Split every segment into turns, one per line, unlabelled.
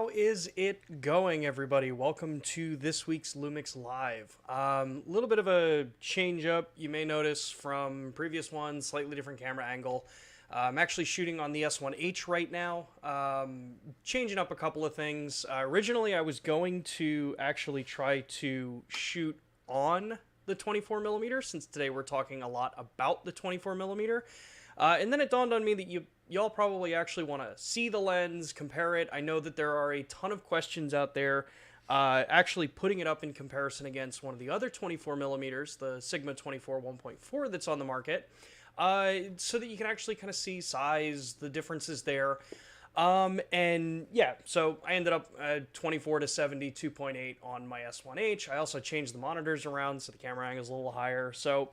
How is it going, everybody? Welcome to this week's Lumix Live. A little bit of a change up, you may notice from previous ones, slightly different camera angle. I'm actually shooting on the S1H right now, changing up a couple of things. Originally, I was going to actually try to shoot on the 24mm, since today we're talking a lot about the 24mm. And then it dawned on me that y'all probably actually want to see the lens, compare it. I know that there are a ton of questions out there actually putting it up in comparison against one of the other 24mm, the Sigma 24 1.4 that's on the market, so that you can actually kind of see size, the differences there. And yeah, so I ended up 24 to 70 2.8 on my S1H. I also changed the monitors around so the camera angle is a little higher. So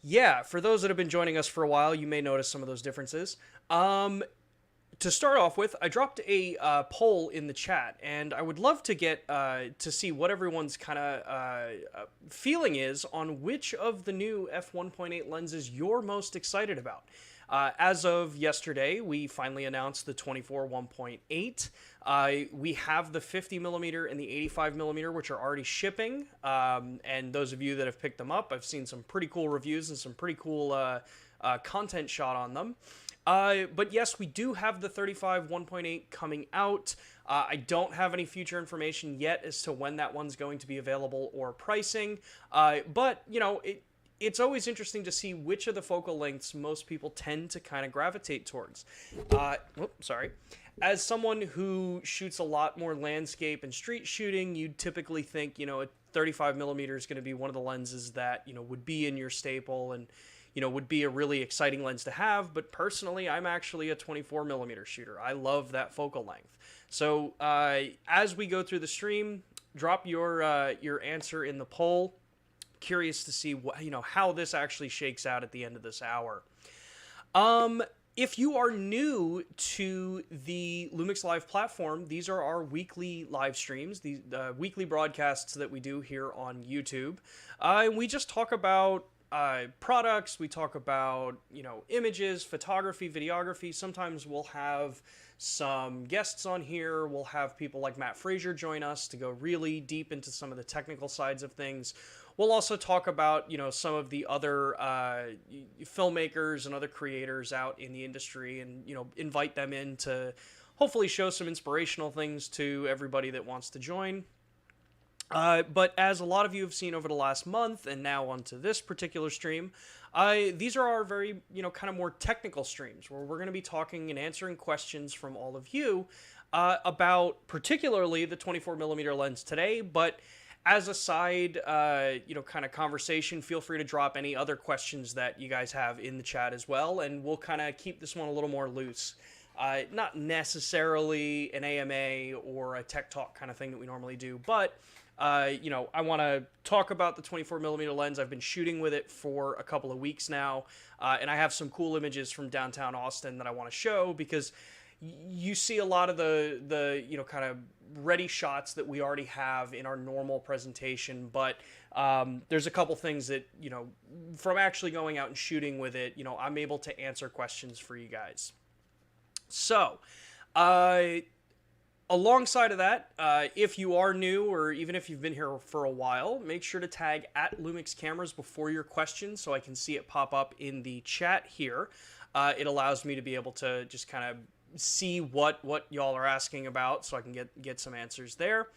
yeah, for those that have been joining us for a while, you may notice some of those differences. To start off with, I dropped a poll in the chat, and I would love to get to see what everyone's kind of feeling is on which of the new f1.8 lenses you're most excited about. As of yesterday, we finally announced the 24 1.8. We have the 50mm and the 85mm, which are already shipping. And those of you that have picked them up, I've seen some pretty cool reviews and some pretty cool content shot on them. But yes, we do have the 35 1.8 coming out. I don't have any future information yet as to when that one's going to be available or pricing. But, you know, it's always interesting to see which of the focal lengths most people tend to kind of gravitate towards. Sorry. As someone who shoots a lot more landscape and street shooting, you'd typically think, you know, a 35mm is going to be one of the lenses that, you know, would be in your staple and, you know, would be a really exciting lens to have. But personally, I'm actually a 24mm shooter. I love that focal length. So as we go through the stream, drop your answer in the poll. Curious to see what, you know, how this actually shakes out at the end of this hour. If you are new to the Lumix Live platform, these are our weekly live streams, the weekly broadcasts that we do here on YouTube. We just talk about products, we talk about, you know, images, photography, videography. Sometimes we'll have some guests on here. We'll have people like Matt Frazier join us to go really deep into some of the technical sides of things. We'll also talk about, you know, some of the other filmmakers and other creators out in the industry and, you know, invite them in to hopefully show some inspirational things to everybody that wants to join. But as a lot of you have seen over the last month and now onto this particular stream, these are our very, you know, kind of more technical streams where we're going to be talking and answering questions from all of you about particularly the 24mm lens today. But as a side, you know, kind of conversation, feel free to drop any other questions that you guys have in the chat as well, and we'll kind of keep this one a little more loose. Not necessarily an AMA or a tech talk kind of thing that we normally do, but you know, I want to talk about the 24mm lens. I've been shooting with it for a couple of weeks now, and I have some cool images from downtown Austin that I want to show because you see a lot of the you know, kind of ready shots that we already have in our normal presentation, but there's a couple things that, you know, from actually going out and shooting with it, you know, I'm able to answer questions for you guys. So, alongside of that, if you are new or even if you've been here for a while, make sure to tag at Lumix Cameras before your questions so I can see it pop up in the chat here. It allows me to be able to just kind of see what y'all are asking about so I can get some answers there.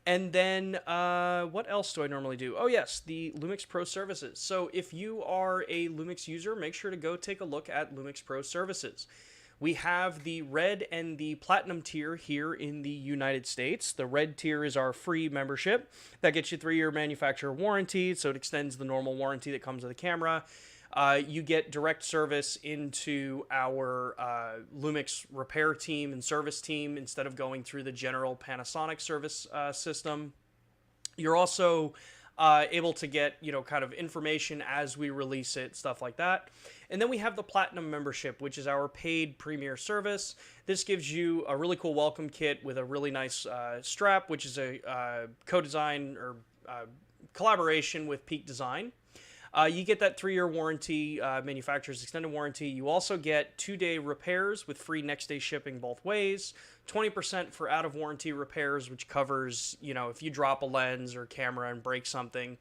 And then what else do I normally do? Oh yes, the Lumix Pro Services. So if you are a Lumix user, make sure to go take a look at Lumix Pro Services. We have the red and the platinum tier here in the United States. The red tier is our free membership that gets you 3-year manufacturer warranty, so it extends the normal warranty that comes with the camera. You get direct service into our Lumix repair team and service team instead of going through the general Panasonic service system. You're also able to get, you know, kind of information as we release it, stuff like that. And then we have the Platinum membership, which is our paid premier service. This gives you a really cool welcome kit with a really nice strap, which is a co-design or collaboration with Peak Design. You get that 3-year warranty, manufacturer's extended warranty. You also get 2-day repairs with free next-day shipping both ways. 20% for out-of-warranty repairs, which covers, if you drop a lens or camera and break something.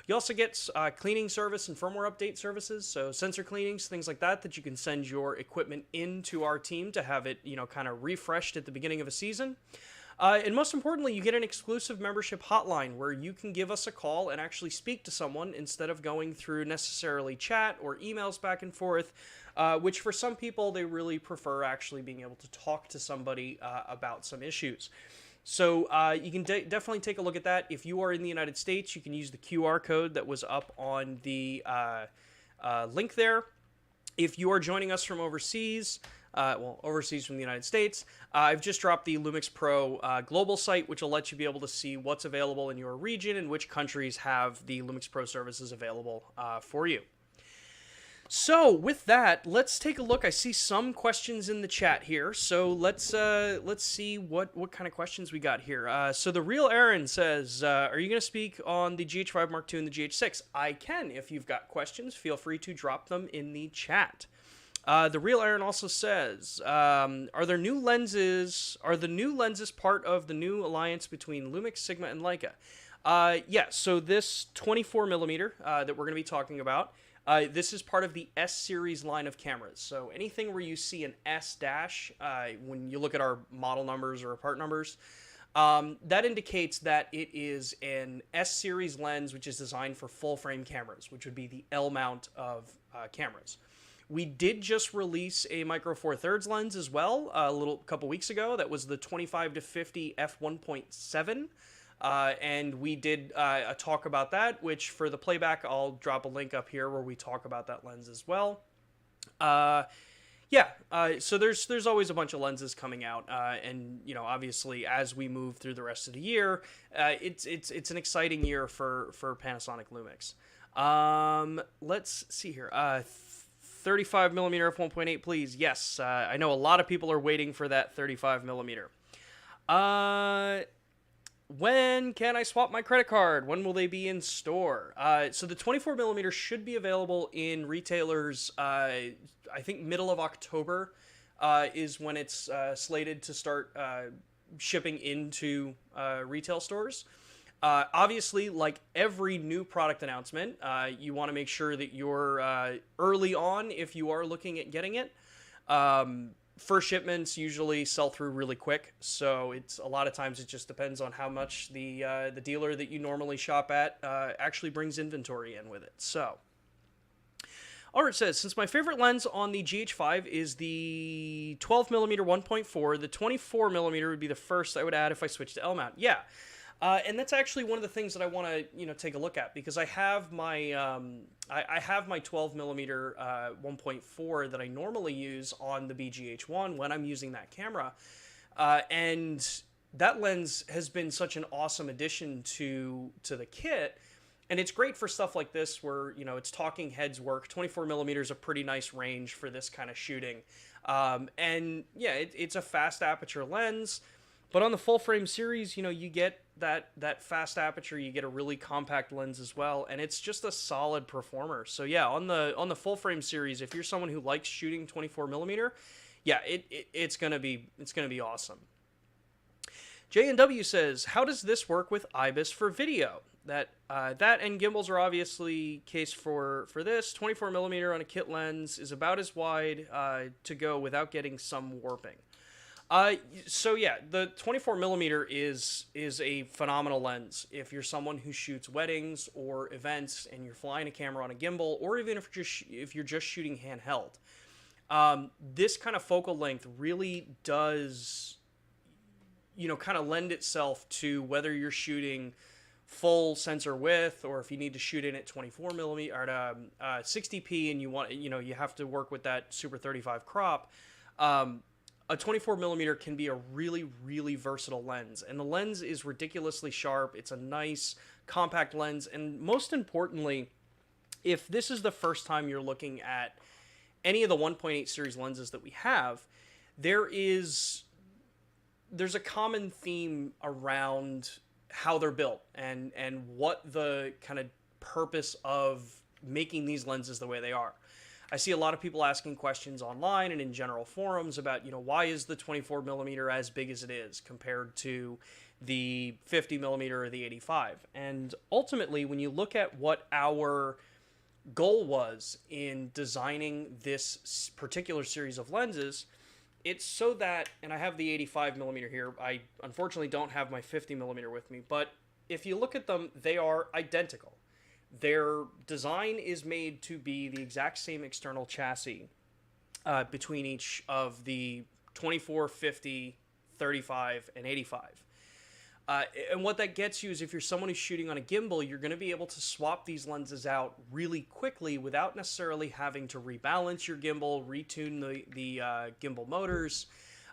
You also get cleaning service and firmware update services, so sensor cleanings, things like that you can send your equipment into our team to have it, kind of refreshed at the beginning of a season. And most importantly, you get an exclusive membership hotline where you can give us a call and actually speak to someone instead of going through necessarily chat or emails back and forth, which for some people, they really prefer actually being able to talk to somebody about some issues. So you can definitely take a look at that. If you are in the United States, you can use the QR code that was up on the link there. If you are joining us from overseas, overseas from the United States, I've just dropped the Lumix Pro global site, which will let you be able to see what's available in your region and which countries have the Lumix Pro services available for you. So with that, let's take a look. I see some questions in the chat here, so let's see what kind of questions we got here. So the real Aaron says, are you going to speak on the GH5 Mark II and the GH6? I can. If you've got questions, feel free to drop them in the chat. The real Aaron also says, are the new lenses part of the new alliance between Lumix, Sigma, and Leica? Yeah, so this 24 millimeter that we're going to be talking about, this is part of the S series line of cameras. So anything where you see an S dash, when you look at our model numbers or our part numbers, that indicates that it is an S series lens, which is designed for full frame cameras, which would be the L mount of cameras. We did just release a Micro Four Thirds lens as well, couple weeks ago. That was the 25-50 f1.7. And we did a talk about that, which for the playback, I'll drop a link up here where we talk about that lens as well. So there's always a bunch of lenses coming out, and obviously as we move through the rest of the year, it's an exciting year for Panasonic Lumix. Let's see here. 35 millimeter f1.8, please. Yes, I know a lot of people are waiting for that 35 millimeter. When can I swap my credit card? When will they be in store? So the 24 millimeter should be available in retailers, I think middle of October is when it's slated to start shipping into retail stores. Obviously, like every new product announcement, you want to make sure that you're early on if you are looking at getting it. First shipments usually sell through really quick, so it's a lot of times it just depends on how much the dealer that you normally shop at actually brings inventory in with it. So, Art says, since my favorite lens on the GH5 is the 12mm 1.4, the 24mm would be the first I would add if I switched to L mount. Yeah. And that's actually one of the things that I want to, take a look at, because I have my I have my 12mm 1.4 that I normally use on the BGH1 when I'm using that camera, and that lens has been such an awesome addition to the kit, and it's great for stuff like this where it's talking heads work. 24mm is a pretty nice range for this kind of shooting, and yeah, it's a fast aperture lens. But on the full frame series, you get that fast aperture, you get a really compact lens as well, and it's just a solid performer. So yeah, on the full frame series, if you're someone who likes shooting 24mm, yeah, it's gonna be awesome. J&W says, how does this work with Ibis for video? That and gimbals are obviously case for this. 24mm on a kit lens is about as wide to go without getting some warping. So yeah, the 24mm is a phenomenal lens if you're someone who shoots weddings or events and you're flying a camera on a gimbal, or even if you're just shooting handheld. This kind of focal length really does, kind of lend itself to whether you're shooting full sensor width or if you need to shoot in at 24mm or at 60p and you want, you have to work with that Super 35 crop. A 24mm can be a really, really versatile lens, and the lens is ridiculously sharp. It's a nice, compact lens, and most importantly, if this is the first time you're looking at any of the 1.8 series lenses that we have, there's a common theme around how they're built and what the kind of purpose of making these lenses the way they are. I see a lot of people asking questions online and in general forums about, why is the 24 millimeter as big as it is compared to the 50 millimeter or the 85? And ultimately, when you look at what our goal was in designing this particular series of lenses, it's so that, and I have the 85 millimeter here, I unfortunately don't have my 50 millimeter with me, but if you look at them, they are identical. Their design is made to be the exact same external chassis between each of the 24, 50, 35, and 85. And what that gets you is if you're someone who's shooting on a gimbal, you're going to be able to swap these lenses out really quickly without necessarily having to rebalance your gimbal, retune the gimbal motors,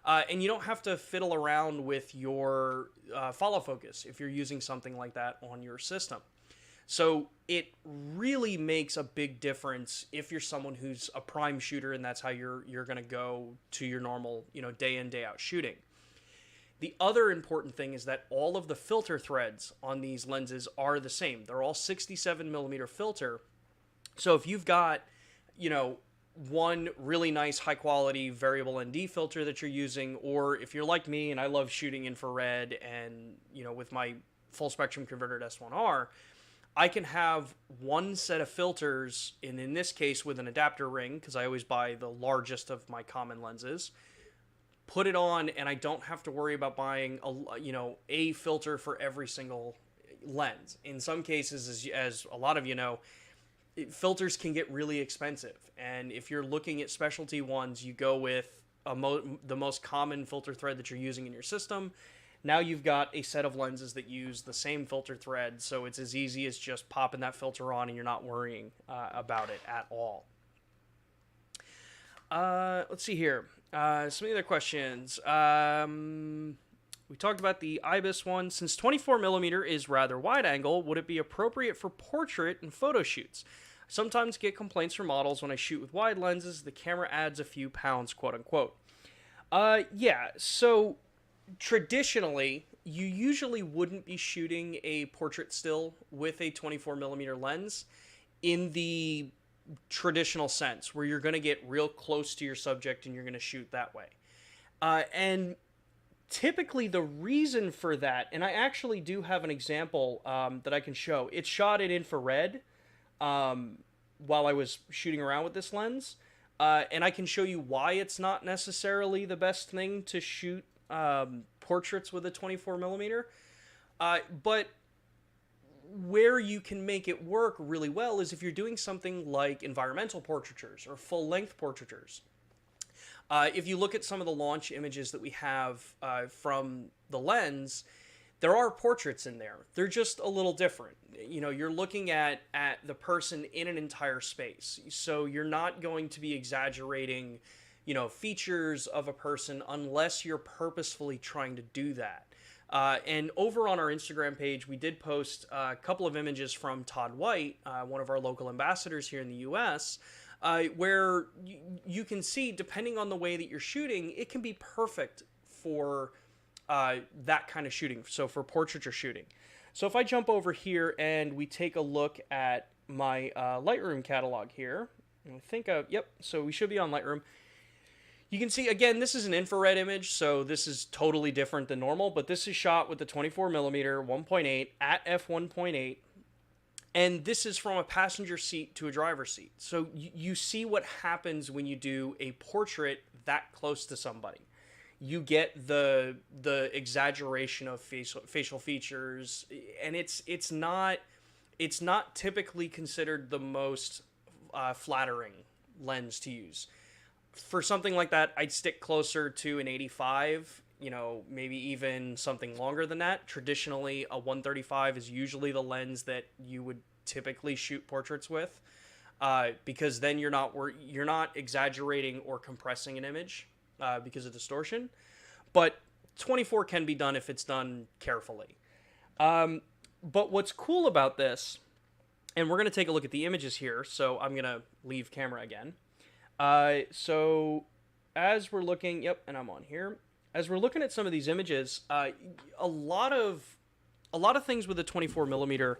and you don't have to fiddle around with your follow focus if you're using something like that on your system. So it really makes a big difference if you're someone who's a prime shooter and that's how you're going to go to your normal, day in, day out shooting. The other important thing is that all of the filter threads on these lenses are the same. They're all 67 millimeter filter. So if you've got, one really nice high quality variable ND filter that you're using, or if you're like me and I love shooting infrared and, with my full spectrum converted S1R, I can have one set of filters, and in this case with an adapter ring, because I always buy the largest of my common lenses, put it on, and I don't have to worry about buying a filter for every single lens. In some cases, as a lot of you know, filters can get really expensive, and if you're looking at specialty ones, you go with the most common filter thread that you're using in your system. Now you've got a set of lenses that use the same filter thread, so it's as easy as just popping that filter on and you're not worrying about it at all. Let's see here. Some other questions. We talked about the Ibis one. Since 24 millimeter is rather wide angle, would it be appropriate for portrait and photo shoots? I sometimes get complaints from models when I shoot with wide lenses. The camera adds a few pounds, quote unquote. Yeah, so traditionally, you usually wouldn't be shooting a portrait still with a 24 millimeter lens in the traditional sense, where you're going to get real close to your subject and you're going to shoot that way. And typically the reason for that, and I actually do have an example that I can show. It's shot in infrared while I was shooting around with this lens, and I can show you why it's not necessarily the best thing to shoot portraits with a 24 millimeter. But where you can make it work really well is if you're doing something like environmental portraitures or full-length portraitures. If you look at some of the launch images that we have from the lens, there are portraits in there. They're just a little different. You're looking at the person in an entire space. So you're not going to be exaggerating, features of a person unless you're purposefully trying to do that. And over on our Instagram page, we did post a couple of images from Todd White, one of our local ambassadors here in the U.S., where you can see, depending on the way that you're shooting, it can be perfect for that kind of shooting, so for portraiture shooting. So if I jump over here and we take a look at my Lightroom catalog here, I think, yep, so we should be on Lightroom. You can see, again, this is an infrared image, so this is totally different than normal, but this is shot with the 24 millimeter 1.8 at f1.8, and this is from a passenger seat to a driver's seat. So you see what happens when you do a portrait that close to somebody. You get the exaggeration of facial features, and it's not typically considered the most flattering lens to use. For something like that, I'd stick closer to an 85, maybe even something longer than that. Traditionally, a 135 is usually the lens that you would typically shoot portraits with, because then you're not exaggerating or compressing an image because of distortion. But 24 can be done if it's done carefully. But what's cool about this, and we're going to take a look at the images here, so I'm going to leave camera again. So as we're looking, yep, and I'm on here. As we're looking at some of these images, a lot of things with the 24 millimeter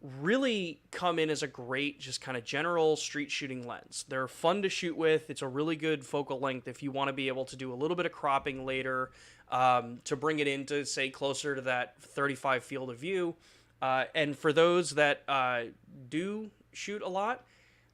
really come in as a great, just kind of general street shooting lens. They're fun to shoot with. It's a really good focal length if you want to be able to do a little bit of cropping later, to bring it into, say, closer to that 35 field of view. And for those that do shoot a lot,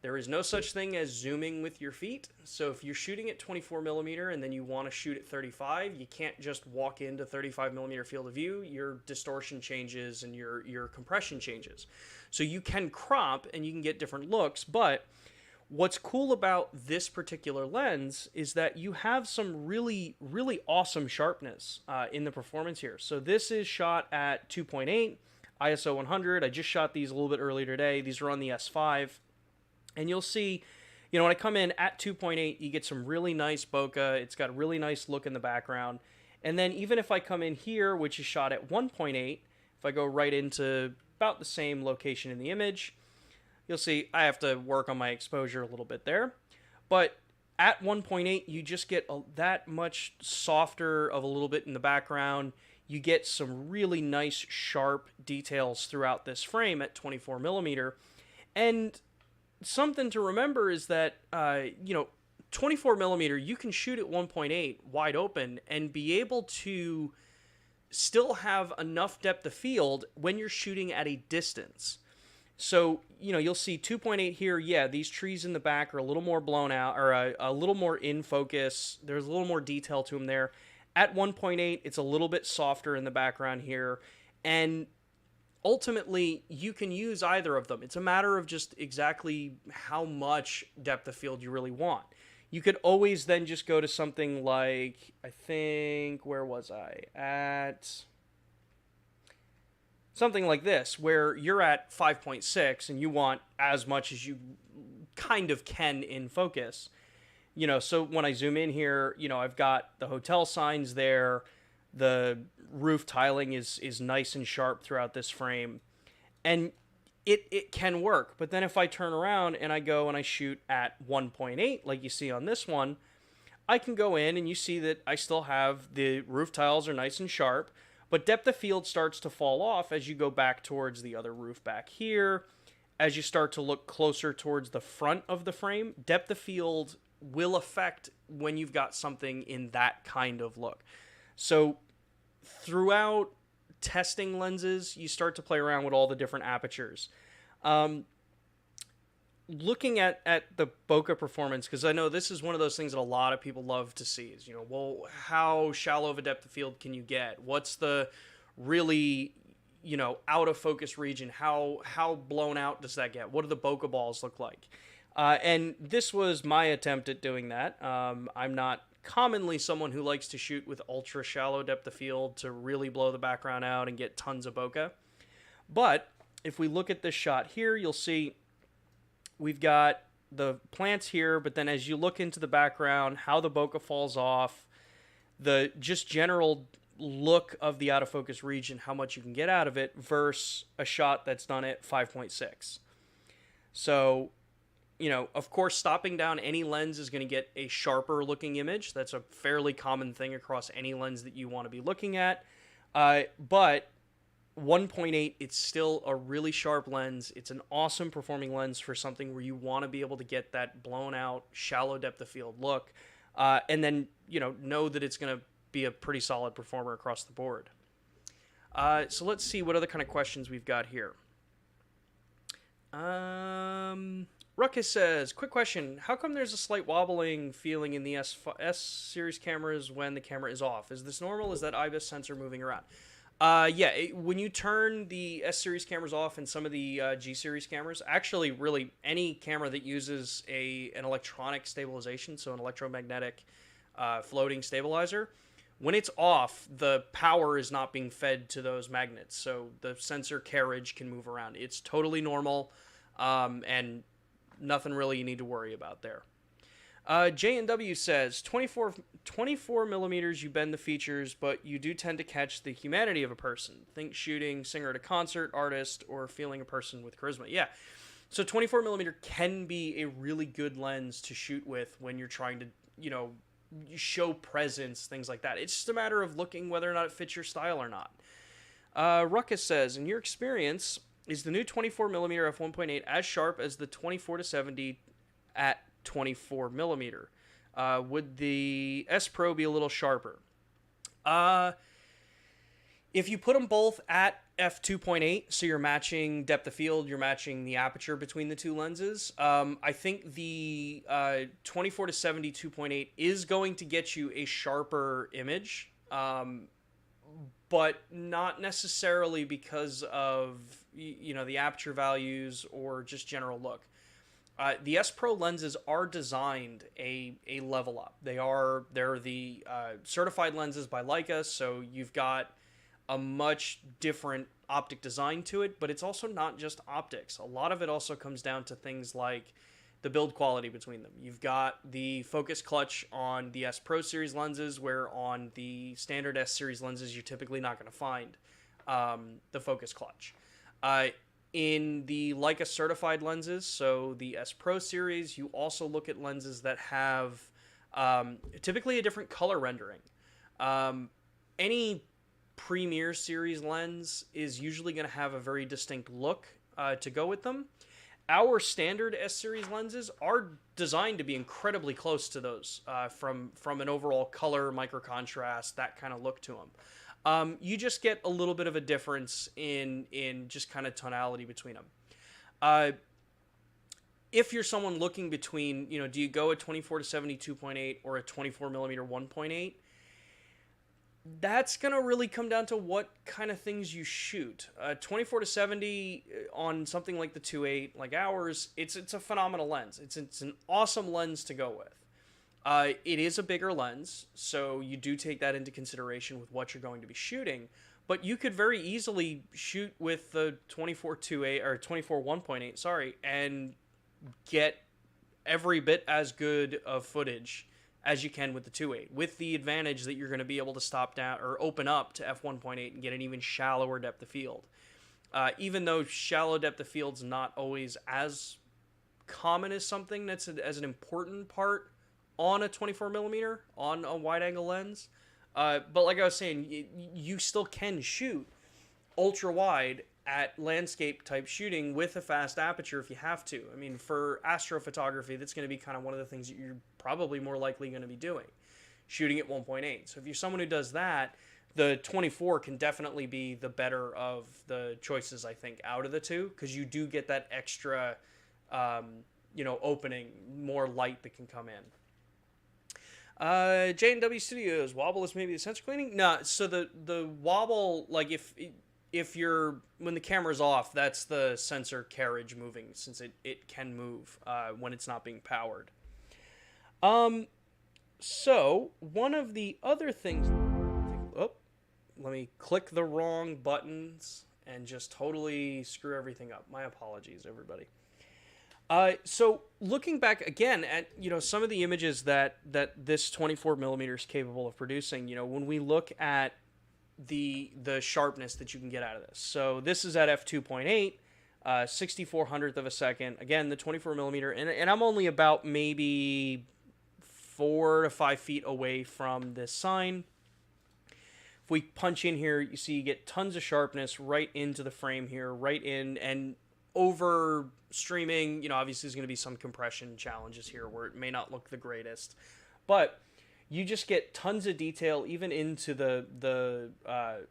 there is no such thing as zooming with your feet. So if you're shooting at 24 millimeter and then you want to shoot at 35, you can't just walk into 35 millimeter field of view. Your distortion changes and your compression changes. So you can crop and you can get different looks, but what's cool about this particular lens is that you have some really, really awesome sharpness in the performance here. So this is shot at 2.8, ISO 100. I just shot these a little bit earlier today. These are on the S5. And you'll see, when I come in at 2.8, you get some really nice bokeh. It's got a really nice look in the background. And then even if I come in here, which is shot at 1.8, if I go right into about the same location in the image, you'll see I have to work on my exposure a little bit there. But at 1.8, you just get that much softer of a little bit in the background. You get some really nice, sharp details throughout this frame at 24 millimeter. And something to remember is that, 24 millimeter, you can shoot at 1.8 wide open and be able to still have enough depth of field when you're shooting at a distance. So, you'll see 2.8 here. Yeah, these trees in the back are a little more blown out, or a little more in focus. There's a little more detail to them there. At 1.8, it's a little bit softer in the background here. And ultimately, you can use either of them. It's a matter of just exactly how much depth of field you really want. You could always then just go to something like, I think, where was I? At something like this, where you're at 5.6 and you want as much as you kind of can in focus. So when I zoom in here, I've got the hotel signs there. The roof tiling is nice and sharp throughout this frame, and it can work. But then if I turn around and I go and I shoot at 1.8, like you see on this one, I can go in and you see that I still have the roof tiles are nice and sharp, but depth of field starts to fall off as you go back towards the other roof back here. As you start to look closer towards the front of the frame, depth of field will affect when you've got something in that kind of look. So throughout testing lenses, you start to play around with all the different apertures. Looking at the bokeh performance, because I know this is one of those things that a lot of people love to see is, how shallow of a depth of field can you get? What's the really, out of focus region? How blown out does that get? What do the bokeh balls look like? And this was my attempt at doing that. I'm not commonly someone who likes to shoot with ultra shallow depth of field to really blow the background out and get tons of bokeh. But if we look at this shot here, you'll see we've got the plants here, but then as you look into the background, how the bokeh falls off, the just general look of the out of focus region, how much you can get out of it versus a shot that's done at 5.6. So, of course, stopping down any lens is going to get a sharper looking image. That's a fairly common thing across any lens that you want to be looking at. But 1.8, it's still a really sharp lens. It's an awesome performing lens for something where you want to be able to get that blown out, shallow depth of field look. And then, know that it's going to be a pretty solid performer across the board. So let's see what other kind of questions we've got here. Ruckus says, quick question. How come there's a slight wobbling feeling in the S series cameras when the camera is off? Is this normal? Is that Ibis sensor moving around? When you turn the S series cameras off and some of the G series cameras, actually really any camera that uses an electronic stabilization, so an electromagnetic floating stabilizer, when it's off, the power is not being fed to those magnets, so the sensor carriage can move around. It's totally normal, and nothing really you need to worry about there. J&W says, 24 millimeters, you bend the features, but you do tend to catch the humanity of a person. Think shooting, singer at a concert, artist, or feeling a person with charisma. Yeah, so 24 millimeter can be a really good lens to shoot with when you're trying to, show presence, things like that. It's just a matter of looking whether or not it fits your style or not. Ruckus says, in your experience, is the new 24mm f1.8 as sharp as the 24-70 at 24mm? Would the S Pro be a little sharper? If you put them both at f2.8, so you're matching depth of field, you're matching the aperture between the two lenses, I think the 24-70 2.8 is going to get you a sharper image, but not necessarily because of, the aperture values or just general look. The S Pro lenses are designed a level up. They're the certified lenses by Leica, so you've got a much different optic design to it, but it's also not just optics. A lot of it also comes down to things like the build quality between them. You've got the focus clutch on the S Pro series lenses, where on the standard S series lenses, you're typically not going to find the focus clutch. In the Leica certified lenses, so the S Pro series, you also look at lenses that have typically a different color rendering. Any Premier series lens is usually going to have a very distinct look to go with them. Our standard S series lenses are designed to be incredibly close to those from an overall color, micro contrast, that kind of look to them. You just get a little bit of a difference in just kind of tonality between them. If you're someone looking between, do you go a 24-70 2.8 or a 24mm 1.8? That's going to really come down to what kind of things you shoot. 24-70 on something like the 2.8, like ours, it's a phenomenal lens. It's an awesome lens to go with. It is a bigger lens, so you do take that into consideration with what you're going to be shooting. But you could very easily shoot with the 24-2.8 or 24-1.8, sorry, and get every bit as good of footage as you can with the 2.8, with the advantage that you're going to be able to stop down or open up to f1.8 and get an even shallower depth of field. Even though shallow depth of field's not always as common as something that's as an important part on a 24mm on a wide angle lens. But like I was saying, you still can shoot ultra wide at landscape type shooting with a fast aperture if you have to. I mean, for astrophotography, that's going to be kind of one of the things that you're probably more likely going to be doing, shooting at 1.8. So if you're someone who does that, the 24 can definitely be the better of the choices, I think, out of the two, because you do get that extra, opening, more light that can come in. J&W Studios, wobble is maybe the sensor cleaning? No, so the wobble, like if you're, when the camera's off, that's the sensor carriage moving, since it can move when it's not being powered. So one of the other things, let me click the wrong buttons and just totally screw everything up. My apologies, everybody. So looking back again at, some of the images that this 24mm is capable of producing, when we look at the sharpness that you can get out of this. So this is at f2.8, 6400th of a second. Again, the 24mm, and I'm only about maybe 4 to 5 feet away from this sign. If we punch in here, you see you get tons of sharpness right into the frame here, right in, and over streaming, obviously there's going to be some compression challenges here where it may not look the greatest, but you just get tons of detail even into the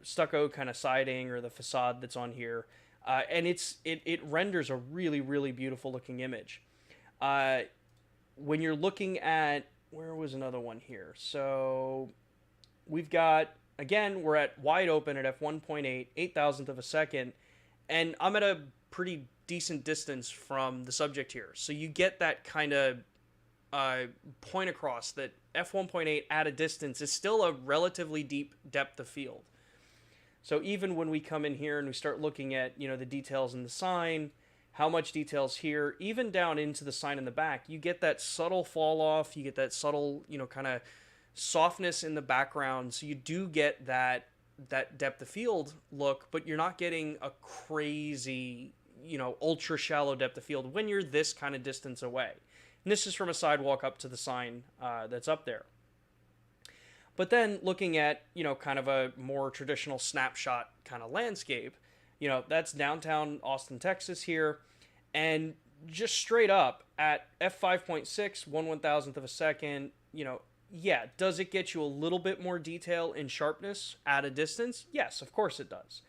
stucco kind of siding or the facade that's on here, and it renders a really, really beautiful looking image. When you're looking at, where was another one here? So we've got, again, we're at wide open at f1.8, 8,000th of a second, and I'm at a pretty decent distance from the subject here. So you get that kind of point across that f1.8 at a distance is still a relatively deep depth of field. So even when we come in here and we start looking at, the details in the sign, how much details here, even down into the sign in the back, you get that subtle fall off, you get that subtle, kind of softness in the background. So you do get that depth of field look, but you're not getting a crazy, ultra shallow depth of field when you're this kind of distance away. And this is from a sidewalk up to the sign that's up there. But then looking at, kind of a more traditional snapshot kind of landscape, You know, that's downtown Austin, Texas here. And just straight up at f5.6, 1/1000th of a second, you know, yeah, does it get you a little bit more detail in sharpness at a distance? Yes, of course it does.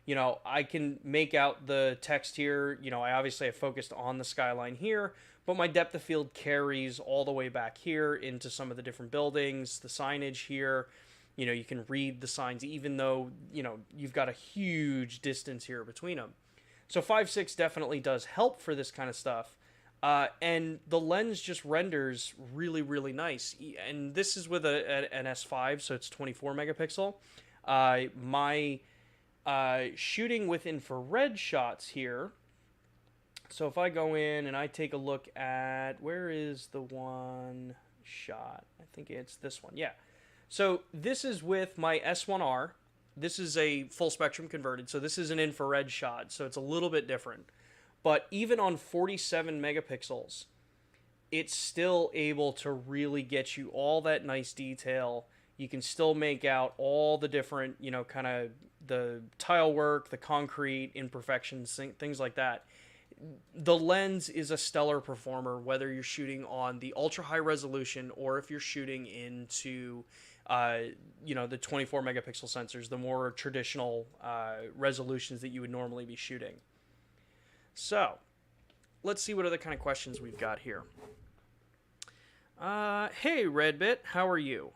You know, I can make out the text here. You know, I obviously have focused on the skyline here, but my depth of field carries all the way back here into some of the different buildings, the signage here. You know, you can read the signs even though, you know, you've got a huge distance here between them. So 5.6 definitely does help for this kind of stuff. And the lens just renders really, really nice. And this is with an S5, so it's 24 megapixel. My shooting with infrared shots here. So if I go in and I take a look at, where is the one shot? I think it's this one. Yeah. So this is with my S1R. This is a full spectrum converted. So this is an infrared shot. So it's a little bit different. But even on 47 megapixels, it's still able to really get you all that nice detail. You can still make out all the different, you know, kind of the tile work, the concrete imperfections, things like that. The lens is a stellar performer, whether you're shooting on the ultra high resolution or if you're shooting into, you know, the 24 megapixel sensors, the more traditional resolutions that you would normally be shooting. So, let's see what other kind of questions we've got here. Hey, Redbit, how are you?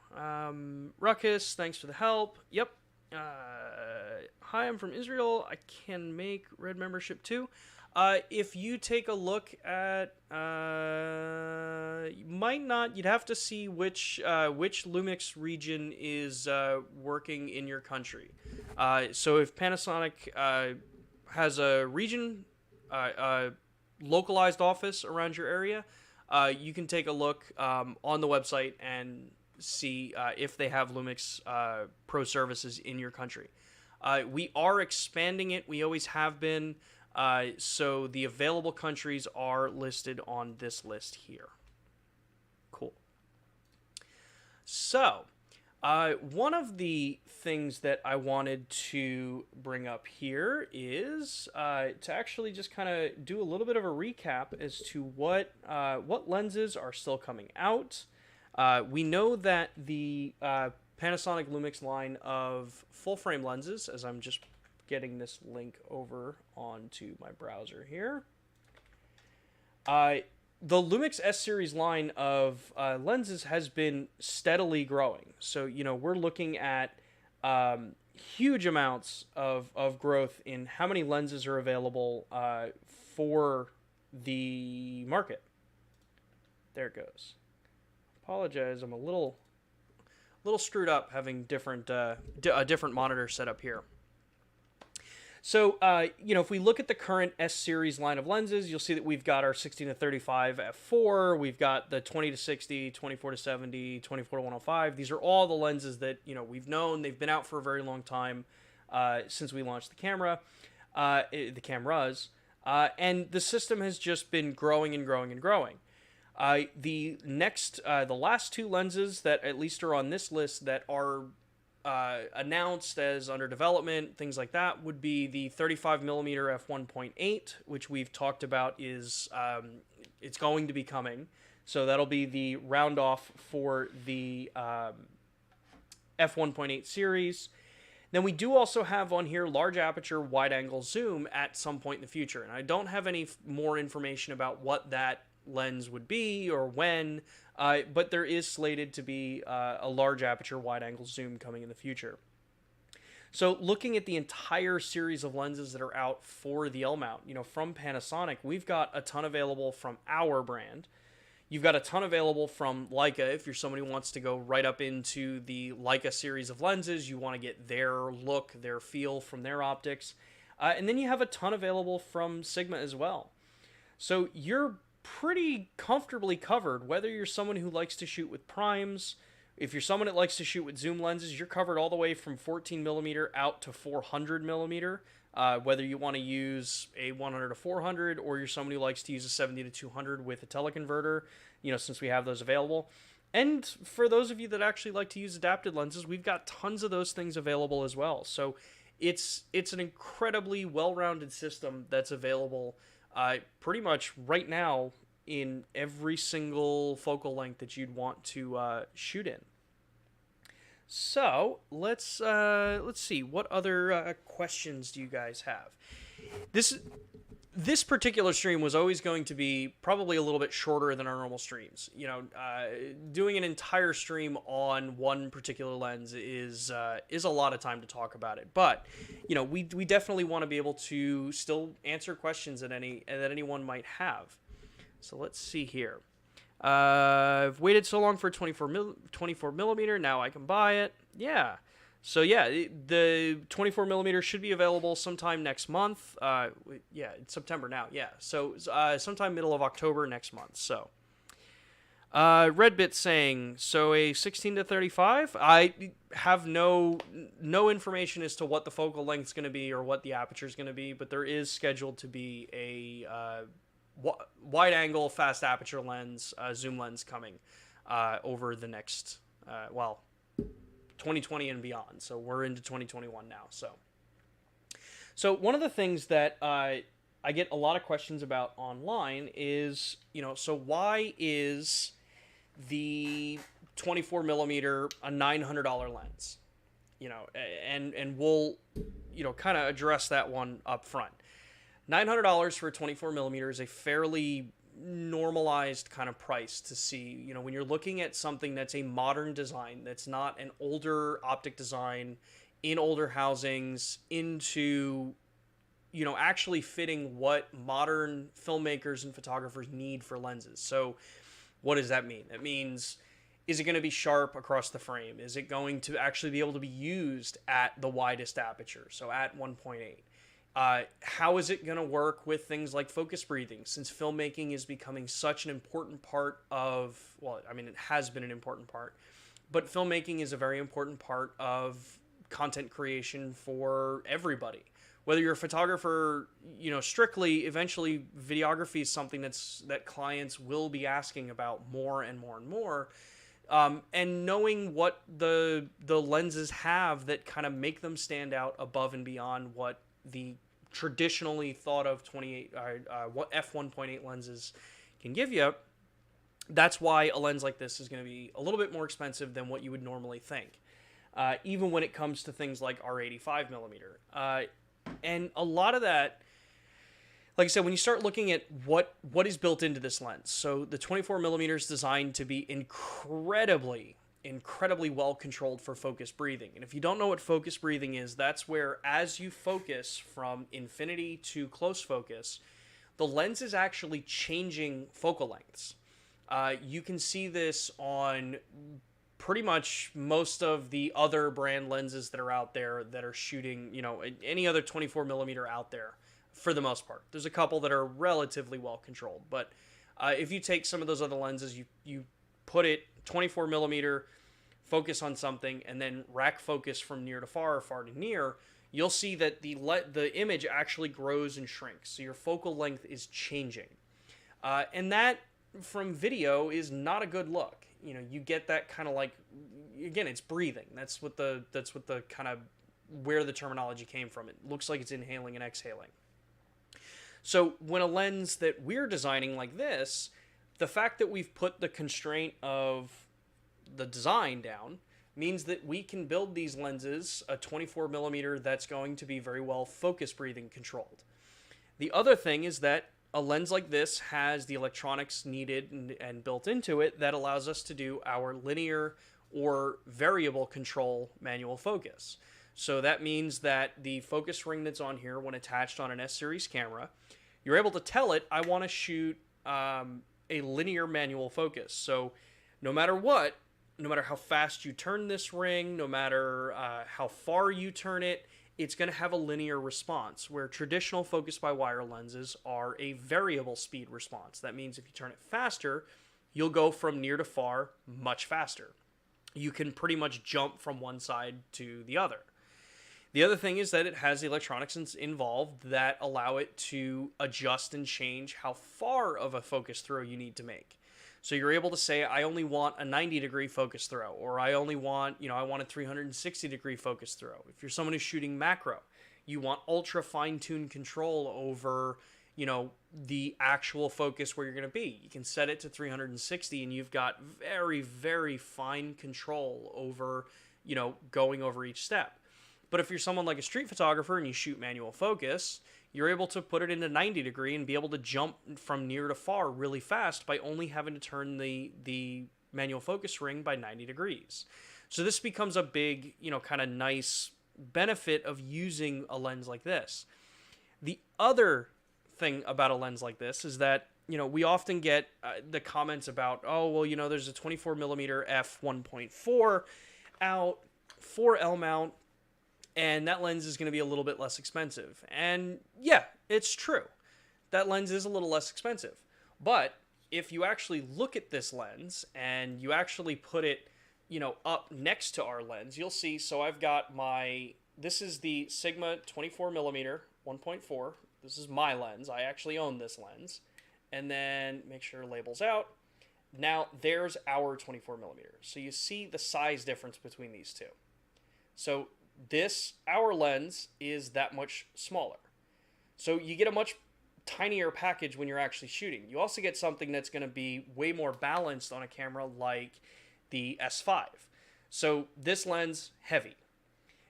Ruckus, thanks for the help. Yep. Hi, I'm from Israel. I can make Red membership too. If you take a look at, you might not, you'd have to see which Lumix region is working in your country. So if Panasonic has a region, localized office around your area, you can take a look on the website and see if they have Lumix Pro Services in your country. We are expanding it. We always have been. So the available countries are listed on this list here. Cool. So, one of the things that I wanted to bring up here is to actually just kind of do a little bit of a recap as to what lenses are still coming out. We know that the Panasonic Lumix line of full-frame lenses, as I'm just getting this link over onto my browser here. The Lumix S-Series line of lenses has been steadily growing. So, you know, we're looking at huge amounts of growth in how many lenses are available for the market. There it goes. Apologize, I'm a little screwed up having a different monitor set up here. So, you know, if we look at the current S-Series line of lenses, you'll see that we've got our 16-35 f4, we've got the 20-60, 24-70, 24-105. These are all the lenses that, you know, we've known. They've been out for a very long time since we launched the cameras, and the system has just been growing and growing and growing. The last two lenses that at least are on this list that are announced as under development, things like that, would be the 35mm f1.8, which we've talked about is it's going to be coming. So that'll be the round off for the f1.8 series. Then we do also have on here large aperture wide angle zoom at some point in the future. And I don't have any more information about what that lens would be or when, but there is slated to be a large aperture wide angle zoom coming in the future. So looking at the entire series of lenses that are out for the L-mount, you know, from Panasonic, we've got a ton available from our brand. You've got a ton available from Leica if you're somebody who wants to go right up into the Leica series of lenses. You want to get their look, their feel from their optics. And then you have a ton available from Sigma as well. So you're pretty comfortably covered, whether you're someone who likes to shoot with primes. If you're someone that likes to shoot with zoom lenses, you're covered all the way from 14mm out to 400mm, whether you want to use a 100 to 400 or you're someone who likes to use a 70 to 200 with a teleconverter, you know, since we have those available. And for those of you that actually like to use adapted lenses, we've got tons of those things available as well. So It's an incredibly well-rounded system that's available pretty much right now in every single focal length that you'd want to shoot in. So let's see, what other questions do you guys have? This particular stream was always going to be probably a little bit shorter than our normal streams. You know, doing an entire stream on one particular lens is a lot of time to talk about it. But, you know, we definitely want to be able to still answer questions that anyone might have. So let's see here. I've waited so long for 24 millimeter. Now I can buy it. Yeah. So yeah, the 24 millimeter should be available sometime next month. Yeah, it's September now. Yeah, so sometime middle of October next month. So, Redbit saying, so a 16 to 35. I have no information as to what the focal length is going to be or what the aperture is going to be, but there is scheduled to be a wide angle fast aperture lens, zoom lens coming over the next 2020 and beyond. So we're into 2021 now. So one of the things that I get a lot of questions about online is, you know, so why is the 24 millimeter a $900 lens? You know, and we'll, you know, kind of address that one up front. $900 for a 24 millimeter is a fairly normalized kind of price to see. You know, when you're looking at something that's a modern design, that's not an older optic design in older housings into, you know, actually fitting what modern filmmakers and photographers need for lenses. So what does that mean? It means, is it going to be sharp across the frame? Is it going to actually be able to be used at the widest aperture, so at 1.8? How is it going to work with things like focus breathing, since filmmaking is becoming such an important part of, well, I mean, it has been an important part, but filmmaking is a very important part of content creation for everybody. Whether you're a photographer, you know, strictly, eventually videography is something that clients will be asking about more and more and more. And knowing what the lenses have that kind of make them stand out above and beyond what the traditionally thought of 28 what f1.8 lenses can give you, that's why a lens like this is going to be a little bit more expensive than what you would normally think, even when it comes to things like our 85 millimeter. And a lot of that, like I said, when you start looking at what is built into this lens, so the 24 millimeter is designed to be incredibly well controlled for focus breathing. And if you don't know what focus breathing is, that's where, as you focus from infinity to close focus, the lens is actually changing focal lengths. You can see this on pretty much most of the other brand lenses that are out there that are shooting, you know, any other 24 millimeter out there for the most part. There's a couple that are relatively well controlled, but if you take some of those other lenses, you put it 24 millimeter, focus on something, and then rack focus from near to far or far to near, you'll see that the image actually grows and shrinks. So your focal length is changing. And that, from video, is not a good look. You know, you get that kind of like, again, it's breathing. That's what the kind of, where the terminology came from. It looks like it's inhaling and exhaling. So when a lens that we're designing like this, the fact that we've put the constraint of the design down means that we can build these lenses, a 24 millimeter that's going to be very well focus breathing controlled. The other thing is that a lens like this has the electronics needed and built into it that allows us to do our linear or variable control manual focus. So that means that the focus ring that's on here, when attached on an S-series camera, you're able to tell it, I want to shoot a linear manual focus. So no matter what, no matter how fast you turn this ring, no matter how far you turn it, it's going to have a linear response, where traditional focus-by-wire lenses are a variable speed response. That means if you turn it faster, you'll go from near to far much faster. You can pretty much jump from one side to the other. The other thing is that it has the electronics involved that allow it to adjust and change how far of a focus throw you need to make. So you're able to say, I only want a 90-degree focus throw, or I only want, I want a 360-degree focus throw. If you're someone who's shooting macro, you want ultra fine-tuned control over, the actual focus where you're going to be. You can set it to 360 and you've got very, very fine control over, going over each step. But if you're someone like a street photographer and you shoot manual focus, you're able to put it into 90 degree and be able to jump from near to far really fast by only having to turn the manual focus ring by 90 degrees. So this becomes a big, kind of nice benefit of using a lens like this. The other thing about a lens like this is that, we often get the comments about, oh, well, there's a 24 millimeter f1.4 out, 4L mount, and that lens is going to be a little bit less expensive. And yeah, it's true. That lens is a little less expensive. But if you actually look at this lens and you actually put it, up next to our lens, you'll see, so I've got this is the Sigma 24 millimeter 1.4. This is my lens. I actually own this lens. And then make sure label's out. Now there's our 24 millimeter. So you see the size difference between these two. So our lens is that much smaller. So you get a much tinier package when you're actually shooting. You also get something that's going to be way more balanced on a camera like the S5. So this lens, heavy.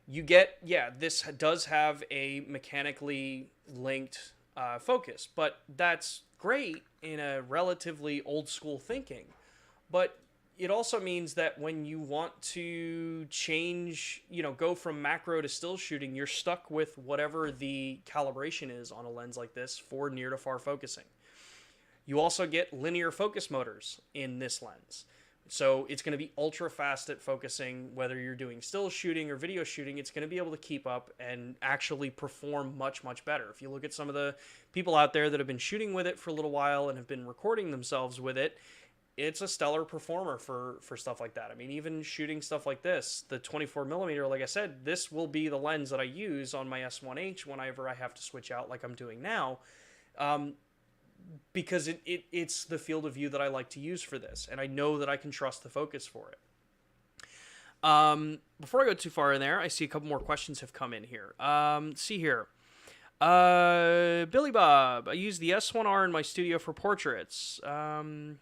You get, this does have a mechanically linked focus, but that's great in a relatively old school thinking. But it also means that when you want to change, go from macro to still shooting, you're stuck with whatever the calibration is on a lens like this for near to far focusing. You also get linear focus motors in this lens. So it's going to be ultra fast at focusing, whether you're doing still shooting or video shooting. It's going to be able to keep up and actually perform much, much better. If you look at some of the people out there that have been shooting with it for a little while and have been recording themselves with it, it's a stellar performer for stuff like that. I mean, even shooting stuff like this, the 24 millimeter, like I said, this will be the lens that I use on my S1H whenever I have to switch out like I'm doing now. Because it's the field of view that I like to use for this, and I know that I can trust the focus for it. Before I go too far in there, I see a couple more questions have come in here. Let's see here. Billy Bob, I use the S1R in my studio for portraits. The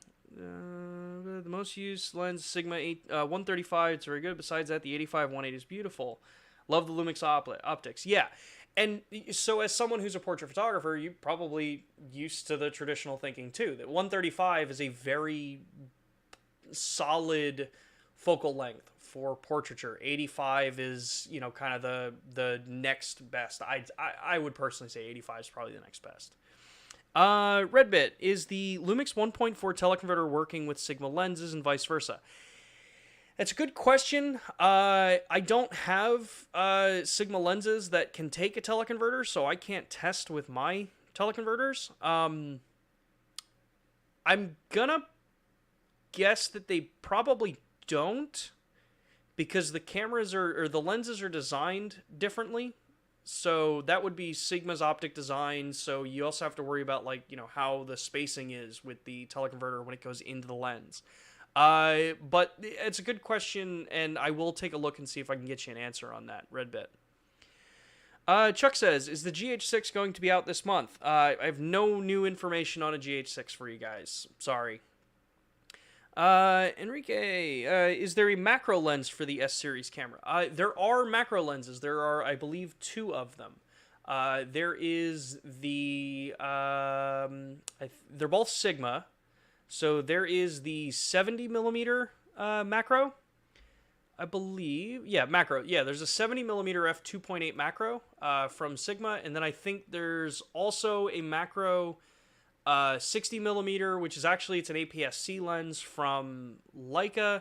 most used lens, Sigma 135, it's very good. Besides that, the 85-1.8 is beautiful. Love the Lumix optics. Yeah. And so as someone who's a portrait photographer, you're probably used to the traditional thinking too, that 135 is a very solid focal length for portraiture. 85 is, kind of the next best. I would personally say 85 is probably the next best. Redbit, is the Lumix 1.4 teleconverter working with Sigma lenses and vice versa? That's a good question. I don't have Sigma lenses that can take a teleconverter, so I can't test with my teleconverters. I'm gonna guess that they probably don't, because the cameras or the lenses are designed differently. So that would be Sigma's optic design. So you also have to worry about how the spacing is with the teleconverter when it goes into the lens. But it's a good question, and I will take a look and see if I can get you an answer on that, Redbit. Chuck says, is the GH6 going to be out this month? I have no new information on a GH6 for you guys. Sorry. Enrique, is there a macro lens for the S-Series camera? There are macro lenses. There are, I believe, 2 of them. There is the... they're both Sigma. So there is the 70 millimeter macro, I believe. Yeah, macro. Yeah, there's a 70 millimeter f2.8 macro from Sigma, and then I think there's also a macro 60 millimeter, which is actually it's an APS-C lens from Leica.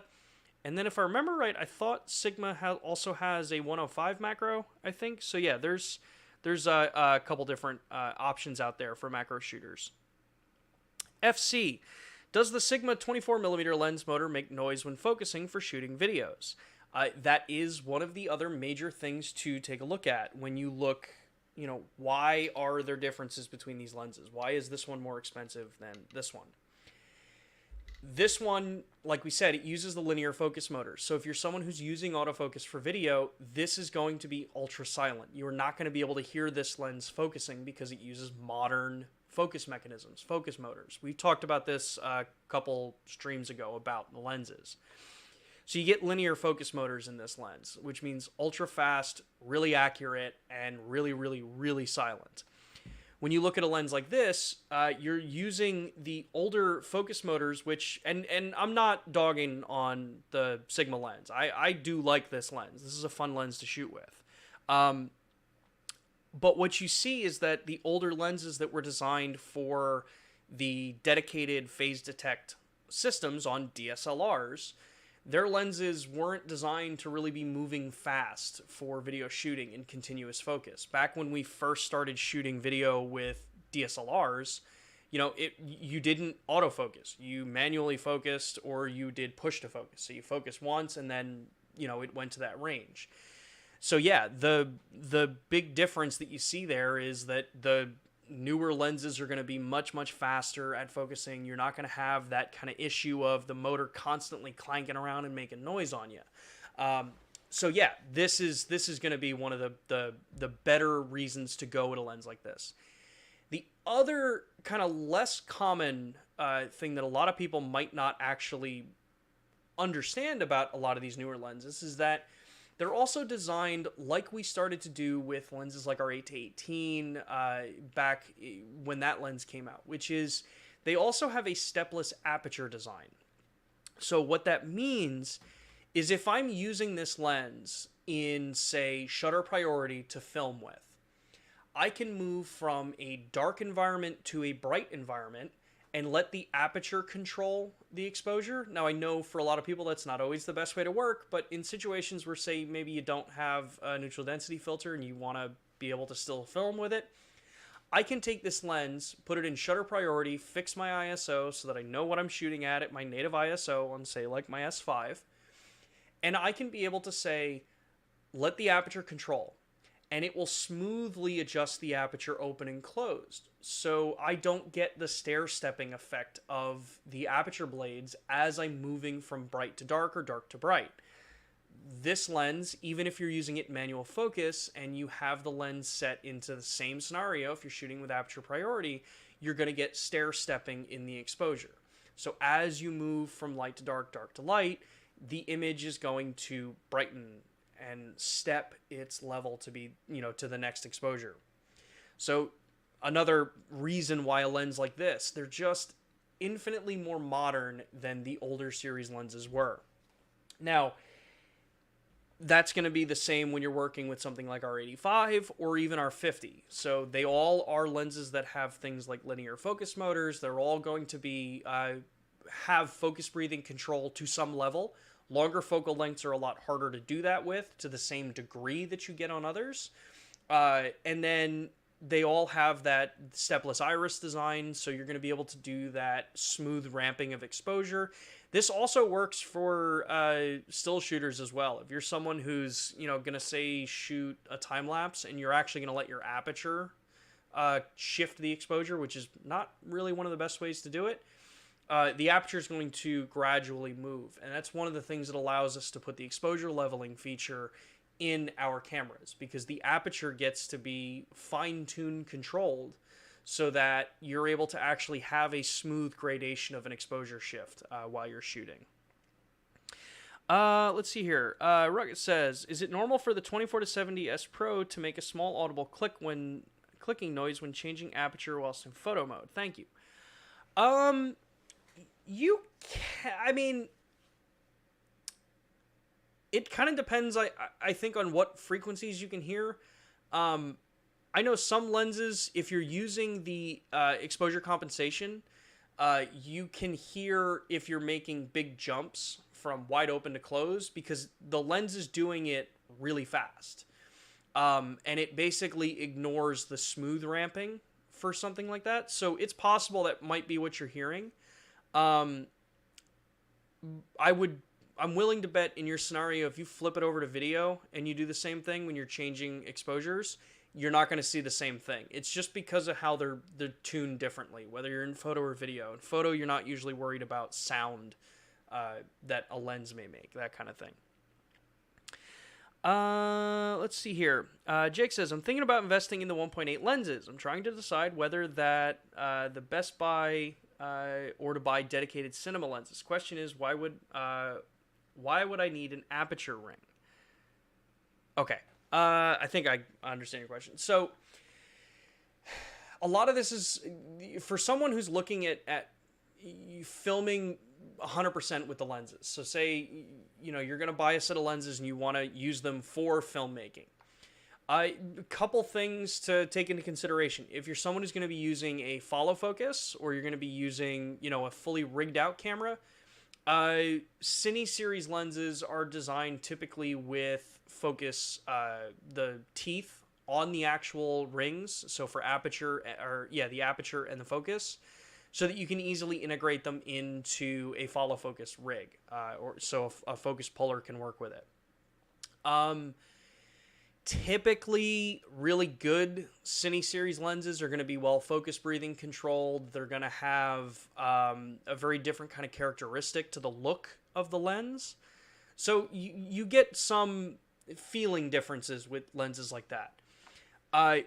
And then if I remember right, I thought Sigma also has a 105 macro, I think. So yeah, there's a couple different options out there for macro shooters. FC. Does the Sigma 24mm lens motor make noise when focusing for shooting videos? That is one of the other major things to take a look at when you look, why are there differences between these lenses? Why is this one more expensive than this one? This one, like we said, it uses the linear focus motor. So if you're someone who's using autofocus for video, this is going to be ultra silent. You are not going to be able to hear this lens focusing because it uses modern focus mechanisms, focus motors. We talked about this a couple streams ago about the lenses. So you get linear focus motors in this lens, which means ultra fast, really accurate, and really, really, really silent. When you look at a lens like this, you're using the older focus motors, which, and I'm not dogging on the Sigma lens. I do like this lens. This is a fun lens to shoot with. But what you see is that the older lenses that were designed for the dedicated phase detect systems on DSLRs, their lenses weren't designed to really be moving fast for video shooting in continuous focus. Back when we first started shooting video with DSLRs, you didn't autofocus. You manually focused, or you did push to focus. So you focus once and then, it went to that range. So yeah, the big difference that you see there is that the newer lenses are going to be much, much faster at focusing. You're not going to have that kind of issue of the motor constantly clanking around and making noise on you. So yeah, this is going to be one of the better reasons to go with a lens like this. The other kind of less common thing that a lot of people might not actually understand about a lot of these newer lenses is that they're also designed like we started to do with lenses like our 8-18 back when that lens came out, which is they also have a stepless aperture design. So what that means is if I'm using this lens in, say, shutter priority to film with, I can move from a dark environment to a bright environment and let the aperture control the exposure. Now, I know for a lot of people that's not always the best way to work, but in situations where, say, maybe you don't have a neutral density filter and you want to be able to still film with it, I can take this lens, put it in shutter priority, fix my ISO so that I know what I'm shooting at my native ISO on, say, like my S5, and I can be able to say, let the aperture control, and it will smoothly adjust the aperture open and closed. So I don't get the stair-stepping effect of the aperture blades as I'm moving from bright to dark or dark to bright. This lens, even if you're using it in manual focus and you have the lens set into the same scenario, if you're shooting with aperture priority, you're going to get stair-stepping in the exposure. So as you move from light to dark, dark to light, the image is going to brighten and step its level to be, to the next exposure. So another reason why a lens like this, they're just infinitely more modern than the older series lenses were. Now, that's going to be the same when you're working with something like our 85 or even our 50. So they all are lenses that have things like linear focus motors. They're all going to be have focus breathing control to some level. Longer focal lengths are a lot harder to do that with to the same degree that you get on others. And then they all have that stepless iris design, so you're going to be able to do that smooth ramping of exposure. This also works for still shooters as well. If you're someone who's, going to, say, shoot a time lapse and you're actually going to let your aperture shift the exposure, which is not really one of the best ways to do it, the aperture is going to gradually move. And that's one of the things that allows us to put the exposure leveling feature in our cameras, because the aperture gets to be fine-tuned controlled so that you're able to actually have a smooth gradation of an exposure shift while you're shooting. Let's see here. Rugged says, is it normal for the 24-70S Pro to make a small audible clicking noise when changing aperture whilst in photo mode? Thank you. You can, I mean, it kind of depends, I think, on what frequencies you can hear. I know some lenses, if you're using the exposure compensation, you can hear if you're making big jumps from wide open to closed, because the lens is doing it really fast. And it basically ignores the smooth ramping for something like that. So it's possible that might be what you're hearing. I'm willing to bet in your scenario, if you flip it over to video and you do the same thing when you're changing exposures, you're not going to see the same thing. It's just because of how they're tuned differently, whether you're in photo or video. In photo, you're not usually worried about sound that a lens may make, that kind of thing. Let's see here. Jake says, I'm thinking about investing in the 1.8 lenses. I'm trying to decide whether that the best buy or to buy dedicated cinema lenses. Question is, why would I need an aperture ring? Okay. I think I understand your question. So a lot of this is for someone who's looking at filming 100% with the lenses. So say, you're going to buy a set of lenses and you want to use them for filmmaking. A couple things to take into consideration. If you're someone who's going to be using a follow focus, or you're going to be using, a fully rigged out camera, Cine Series lenses are designed typically with focus, the teeth on the actual rings. So for aperture, the aperture and the focus, so that you can easily integrate them into a follow focus rig, or so a focus puller can work with it. Typically, really good Cine Series lenses are going to be well focus breathing controlled. They're going to have a very different kind of characteristic to the look of the lens. So you get some feeling differences with lenses like that.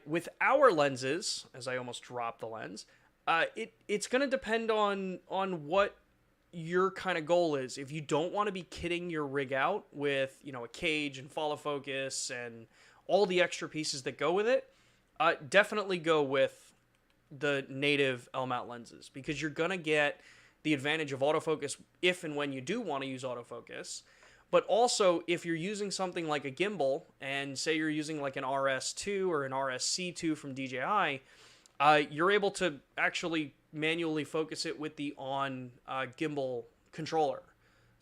With our lenses, as I almost dropped the lens, it's going to depend on what your kind of goal is. If you don't want to be kitting your rig out with, a cage and follow focus and all the extra pieces that go with it, definitely go with the native L-mount lenses, because you're going to get the advantage of autofocus if and when you do want to use autofocus. But also, if you're using something like a gimbal, and say you're using like an RS2 or an RSC2 from DJI, you're able to actually manually focus it with the gimbal controller.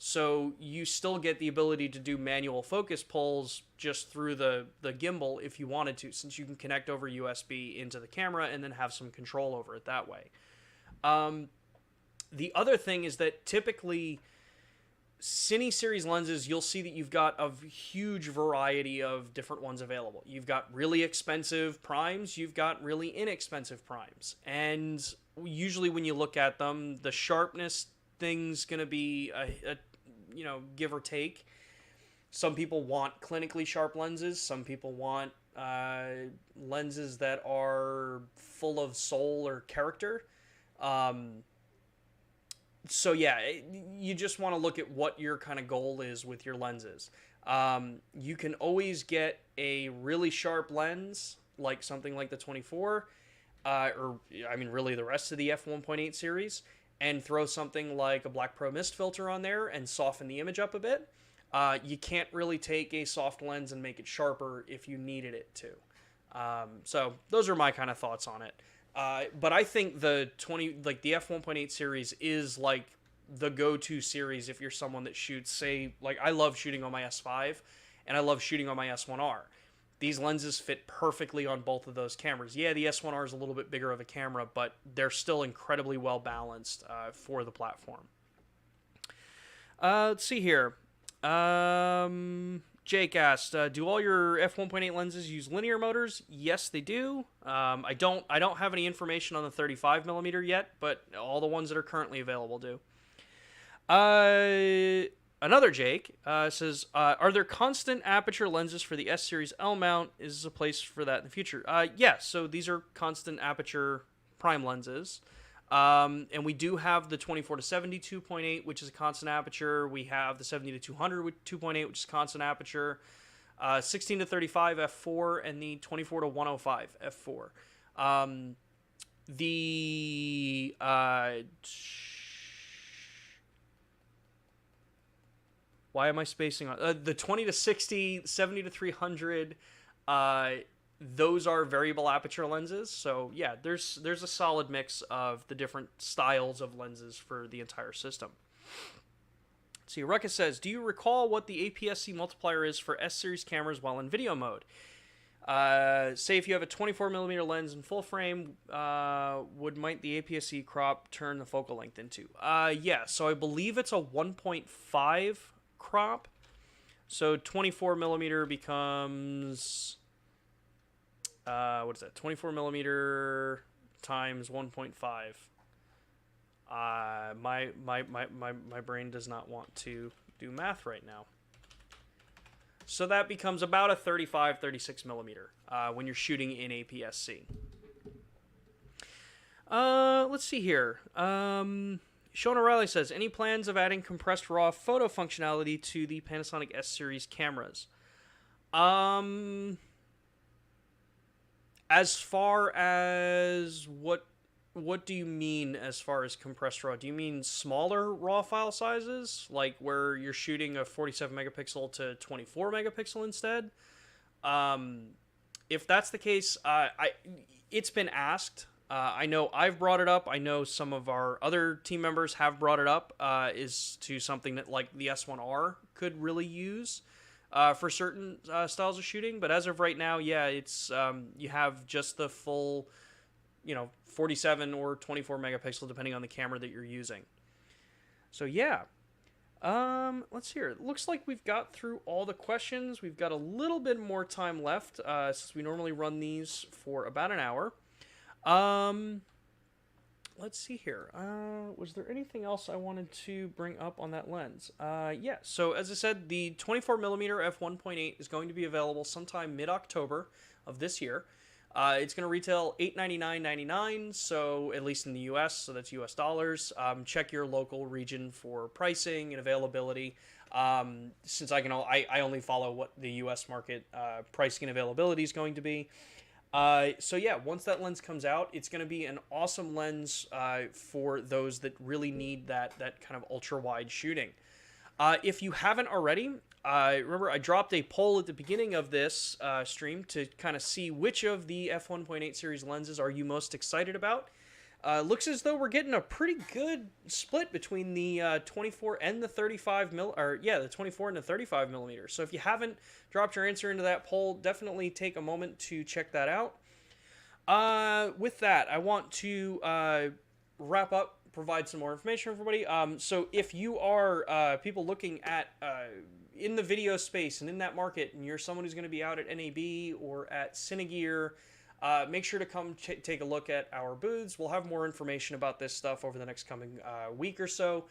So you still get the ability to do manual focus pulls just through the gimbal if you wanted to, since you can connect over USB into the camera and then have some control over it that way. The other thing is that typically Cine Series lenses, you'll see that you've got a huge variety of different ones available. You've got really expensive primes, you've got really inexpensive primes. And usually when you look at them, the sharpness thing's going to be a give or take. Some people want clinically sharp lenses. Some people want lenses that are full of soul or character. So yeah, you just want to look at what your kind of goal is with your lenses. You can always get a really sharp lens, like something like the 24, really the rest of the f1.8 series, and throw something like a Black Pro mist filter on there and soften the image up a bit. You can't really take a soft lens and make it sharper if you needed it to. So those are my kind of thoughts on it. But I think the f1.8 series is like the go-to series if you're someone that shoots, say, like I love shooting on my S5 and I love shooting on my S1R. These lenses fit perfectly on both of those cameras. Yeah, the S1R is a little bit bigger of a camera, but they're still incredibly well balanced for the platform. Let's see here. Jake asked, do all your f1.8 lenses use linear motors? Yes, they do. I don't have any information on the 35mm yet, but all the ones that are currently available do. Another Jake says, are there constant aperture lenses for the S-Series L-mount? Is there a place for that in the future? Yeah, so these are constant aperture prime lenses. And we do have the 24 to 70 2.8, which is a constant aperture. We have the 70 to 200 with 2.8, which is constant aperture. 16 to 35 f4 and the 24 to 105 f4. Why am I spacing on the 20 to 60, 70 to 300? Those are variable aperture lenses. So yeah, there's a solid mix of the different styles of lenses for the entire system. See, Ruckus says, do you recall what the APS-C multiplier is for S-Series cameras while in video mode? Say if you have a 24mm lens in full frame, might the APS-C crop turn the focal length into? Yeah, so I believe it's a 1.5 crop. So 24mm becomes what is that? 24 millimeter times 1.5. My brain does not want to do math right now. So that becomes about a 35, 36 millimeter when you're shooting in APS-C. Let's see here. Sean O'Reilly says, any plans of adding compressed RAW photo functionality to the Panasonic S-Series cameras? As far as what do you mean as far as compressed RAW? Do you mean smaller RAW file sizes, like where you're shooting a 47 megapixel to 24 megapixel instead? If that's the case, it's been asked. I know I've brought it up. I know some of our other team members have brought it up. Is to something that like the S1R could really use for certain styles of shooting. But as of right now, yeah, it's you have just the full, 47 or 24 megapixel depending on the camera that you're using. So yeah. Let's hear. It looks like we've got through all the questions. We've got a little bit more time left since we normally run these for about an hour. Let's see here. Was there anything else I wanted to bring up on that lens? Yeah, so as I said, the 24 millimeter f1.8 is going to be available sometime mid-October of this year. It's going to retail $899.99, so at least in the US, so that's US dollars. Check your local region for pricing and availability. Since I only follow what the US market pricing and availability is going to be. So yeah, once that lens comes out, it's going to be an awesome lens for those that really need that kind of ultra wide shooting. If you haven't already, remember I dropped a poll at the beginning of this stream to kind of see which of the f1.8 series lenses are you most excited about. Looks as though we're getting a pretty good split between the 24 and the 35 the 24 and the 35 millimeters. So if you haven't dropped your answer into that poll, definitely take a moment to check that out. With that, I want to wrap up, provide some more information for everybody. So if you are people looking at in the video space and in that market, and you're someone who's going to be out at NAB or at Cinegear, make sure to come take a look at our booths. We'll have more information about this stuff over the next coming week or so,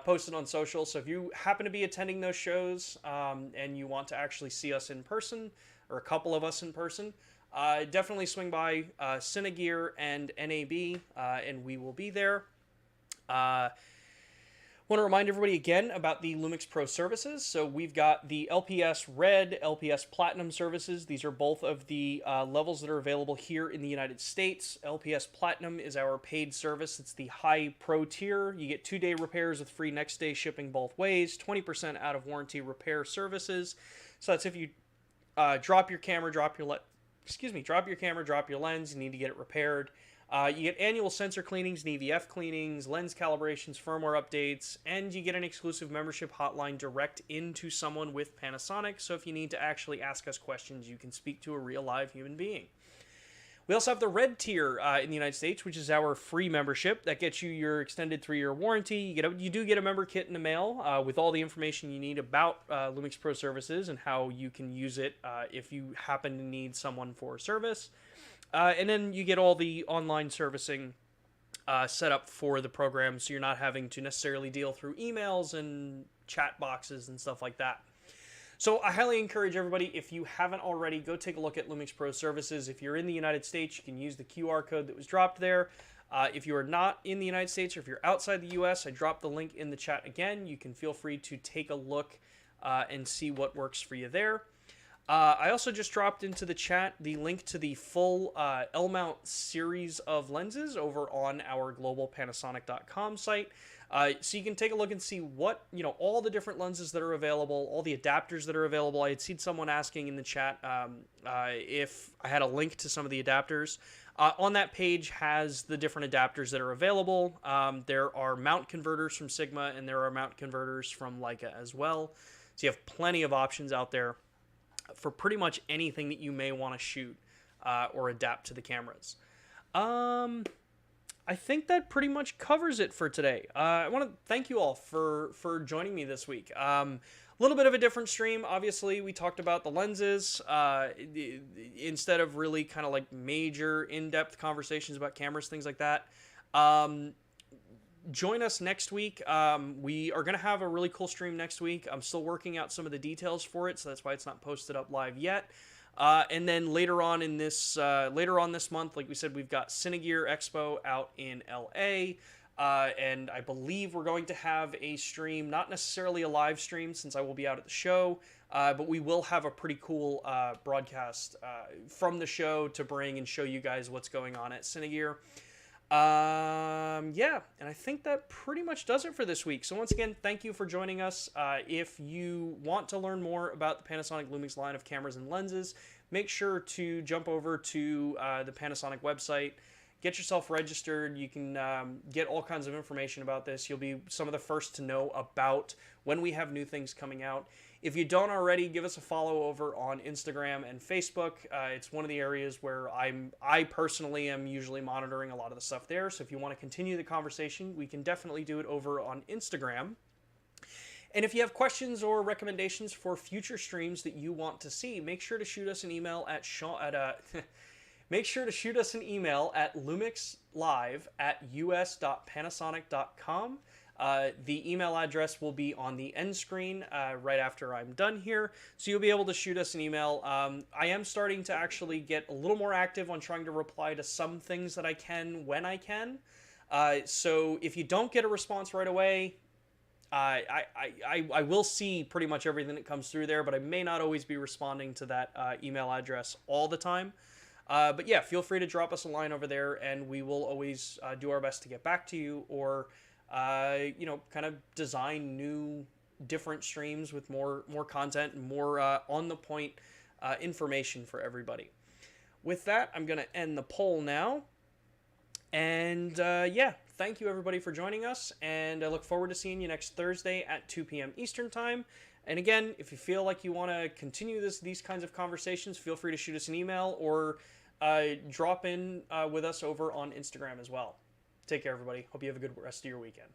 posted on social. So if you happen to be attending those shows and you want to actually see us in person, or a couple of us in person, definitely swing by Cinegear and NAB, and we will be there. Want to remind everybody again about the Lumix Pro Services. So we've got the LPS Red, LPS Platinum services. These are both of the levels that are available here in the United States. LPS Platinum is our paid service. It's the high pro tier. You get 2-day repairs with free next day shipping both ways, 20% out of warranty repair services. So that's if you drop your camera, drop your lens, you need to get it repaired. You get annual sensor cleanings and EVF cleanings, lens calibrations, firmware updates, and you get an exclusive membership hotline direct into someone with Panasonic. So if you need to actually ask us questions, you can speak to a real live human being. We also have the Red tier in the United States, which is our free membership that gets you your extended 3-year warranty. You do get a member kit in the mail with all the information you need about Lumix Pro Services and how you can use it if you happen to need someone for service. And then you get all the online servicing set up for the program, so you're not having to necessarily deal through emails and chat boxes and stuff like that. So I highly encourage everybody, if you haven't already, go take a look at Lumix Pro Services. If you're in the United States, you can use the QR code that was dropped there. If you are not in the United States, or if you're outside the US, I dropped the link in the chat again. You can feel free to take a look and see what works for you there. I also just dropped into the chat the link to the full L-mount series of lenses over on our globalpanasonic.com site. So you can take a look and see what, all the different lenses that are available, all the adapters that are available. I had seen someone asking in the chat if I had a link to some of the adapters. On that page has the different adapters that are available. There are mount converters from Sigma, and there are mount converters from Leica as well. So you have plenty of options out there for pretty much anything that you may want to shoot or adapt to the cameras. I think that pretty much covers it for today. I want to thank you all for joining me this week. little bit of a different stream. Obviously, we talked about the lenses instead of really kind of like major in-depth conversations about cameras, things like that. Join us next week. We are going to have a really cool stream next week. I'm still working out some of the details for it, so that's why it's not posted up live yet. And then later on this month, like we said, we've got Cinegear Expo out in LA. And I believe we're going to have a stream, not necessarily a live stream since I will be out at the show, but we will have a pretty cool broadcast from the show to bring and show you guys what's going on at Cinegear. Yeah, and I think that pretty much does it for this week. So once again, thank you for joining us. If you want to learn more about the Panasonic Lumix line of cameras and lenses, make sure to jump over to the Panasonic website. Get yourself registered. You can get all kinds of information about this. You'll be some of the first to know about when we have new things coming out. If you don't already, give us a follow over on Instagram and Facebook. It's one of the areas where I personally am usually monitoring a lot of the stuff there. So if you want to continue the conversation, we can definitely do it over on Instagram. And if you have questions or recommendations for future streams that you want to see, make sure to shoot us an email at make sure to shoot us an email at lumixlive@us.panasonic.com. The email address will be on the end screen right after I'm done here, so you'll be able to shoot us an email. I am starting to actually get a little more active on trying to reply to some things that I can when I can. So if you don't get a response right away, I will see pretty much everything that comes through there, but I may not always be responding to that email address all the time. But yeah, feel free to drop us a line over there, and we will always do our best to get back to you, or kind of design new, different streams with more content and more on the point information for everybody. With that, I'm going to end the poll now. And yeah, thank you everybody for joining us, and I look forward to seeing you next Thursday at 2 p.m. Eastern Time. And again, if you feel like you want to continue these kinds of conversations, feel free to shoot us an email or drop in with us over on Instagram as well. Take care, everybody. Hope you have a good rest of your weekend.